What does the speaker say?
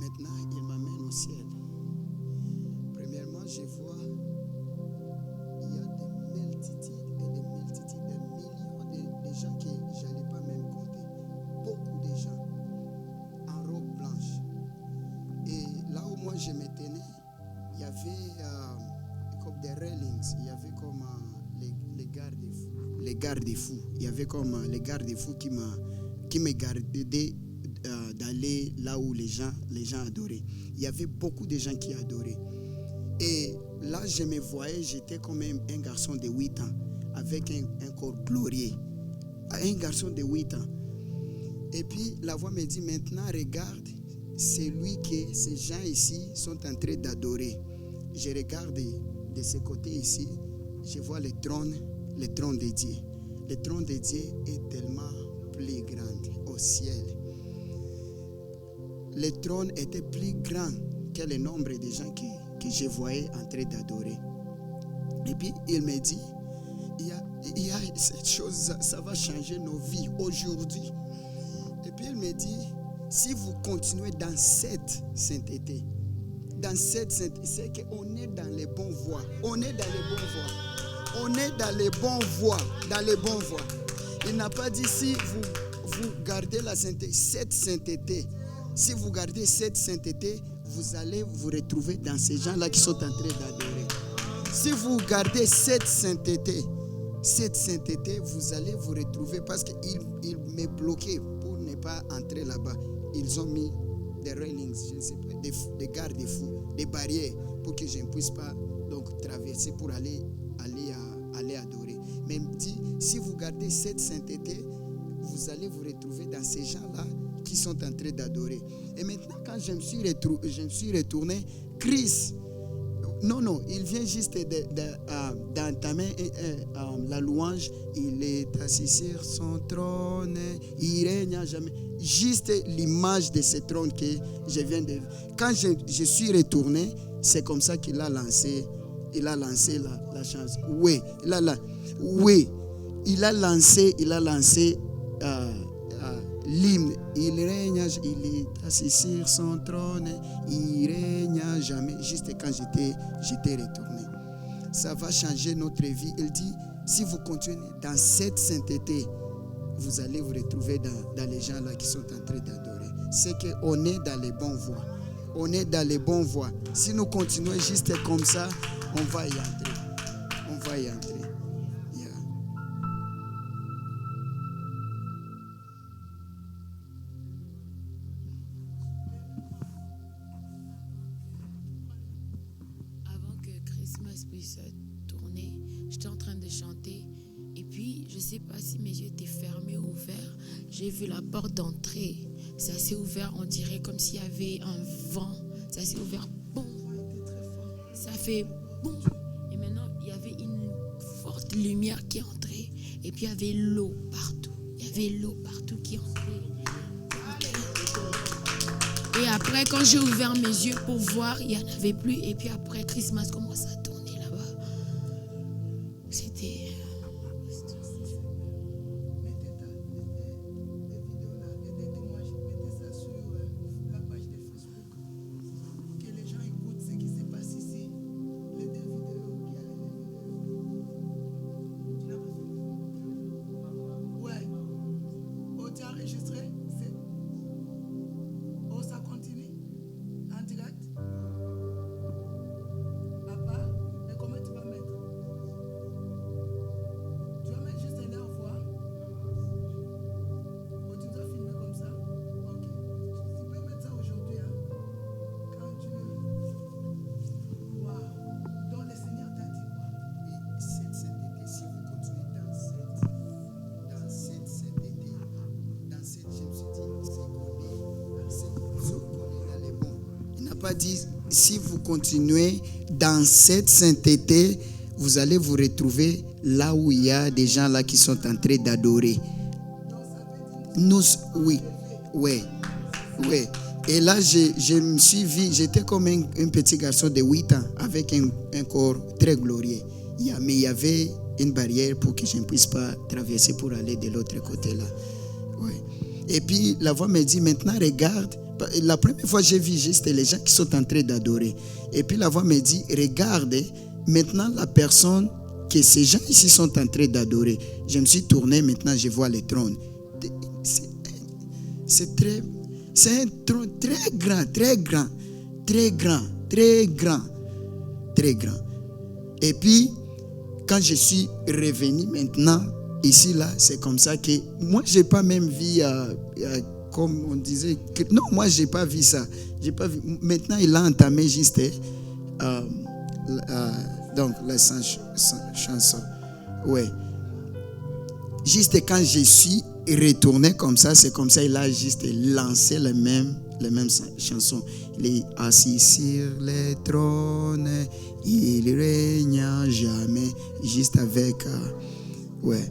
Maintenant, il m'amène au ciel. Premièrement, je vois, il y a des multitudes et des multitudes, des millions de gens que je n'allais pas même compter. Beaucoup de gens en robe blanche. Et là où moi je me tenais, il y avait comme des railings, il y avait comme les garde-fous. Il y avait comme les garde-fous qui me gardaient d'aller là où les gens adoraient. Il y avait beaucoup de gens qui adoraient. Et là, je me voyais, j'étais comme un garçon de 8 ans, avec un corps glorieux. Un garçon de 8 ans. Et puis, la voix me dit, maintenant, regarde, c'est lui que ces gens ici sont en train d'adorer. Je regarde de ce côté ici, je vois le trône de Dieu. Le trône de Dieu est tellement plus grand au ciel. Le trône était plus grand que le nombre de gens que je voyais en train d'adorer. Et puis il me dit, il y a cette chose, ça va changer nos vies aujourd'hui. Et puis il me dit, si vous continuez dans cette sainteté, c'est qu'on est dans les bonnes voies. On est dans les bonnes voies. On est dans les bonnes voies. Dans les bonnes voies. Il n'a pas dit si vous gardez la sainteté, cette sainteté. Si vous gardez cette sainteté, vous allez vous retrouver dans ces gens-là qui sont en train d'adorer. Si vous gardez cette sainteté, vous allez vous retrouver parce qu'il m'est bloqué pour ne pas entrer là-bas. Ils ont mis des railings, je ne sais pas, des garde-fous, des barrières pour que je ne puisse pas donc traverser pour aller adorer. Mais il me dit, si vous gardez cette sainteté, vous allez vous retrouver dans ces gens-là qui sont en train d'adorer. Et maintenant, quand je me suis retourné, Christ, non, il vient juste d'entamer la louange. Il est assis sur son trône, il règne à jamais. Juste l'image de ce trône que je viens de... Quand je suis retourné, c'est comme ça qu'il a lancé la chance. Oui, il a lancé l'hymne. Il règne, il est assis sur son trône, il règne à jamais. Juste quand j'étais retourné. Ça va changer notre vie. Il dit, si vous continuez dans cette sainteté, vous allez vous retrouver dans les gens là qui sont en train d'adorer. C'est qu'on est dans les bonnes voies. On est dans les bonnes voies. Si nous continuons juste comme ça, on va y entrer. Yeah. Avant que Christmas puisse tourner, j'étais en train de chanter. Et puis, je ne sais pas si mes yeux étaient fermés ou ouverts. J'ai vu la porte d'entrée. Ça s'est ouvert, on dirait comme s'il y avait un vent. Ça s'est ouvert, boum. Ça fait boum. Et maintenant, il y avait une forte lumière qui est entrée. Et puis, il y avait l'eau partout. Il y avait l'eau partout qui entrait. Et après, quand j'ai ouvert mes yeux pour voir, il n'y en avait plus. Et puis après, Christmas commence à tourner là-bas. C'était... Pas dit, si vous continuez dans cette sainteté, vous allez vous retrouver là où il y a des gens là qui sont en train d'adorer. Oui. Et là, je me suis vu, j'étais comme un petit garçon de 8 ans avec un corps très glorieux. Mais il y avait une barrière pour que je ne puisse pas traverser pour aller de l'autre côté là. Ouais. Et puis la voix me dit, maintenant regarde. La première fois j'ai vu juste les gens qui sont en train d'adorer. Et puis la voix me dit, regarde maintenant la personne que ces gens ici sont en train d'adorer. Je me suis tourné, maintenant je vois le trône. C'est un trône très grand, très grand, très grand, très grand, très grand. Et puis, quand je suis revenu maintenant, ici, là, c'est comme ça que moi, je n'ai pas même vu, comme on disait, non, moi, je n'ai pas vu ça. J'ai pas vu. Maintenant, il a entamé juste donc la chanson. Ouais. Juste quand je suis retourné comme ça, c'est comme ça, il a juste lancé les mêmes chansons. Il est assis sur le trône, il règne jamais, juste avec ouais.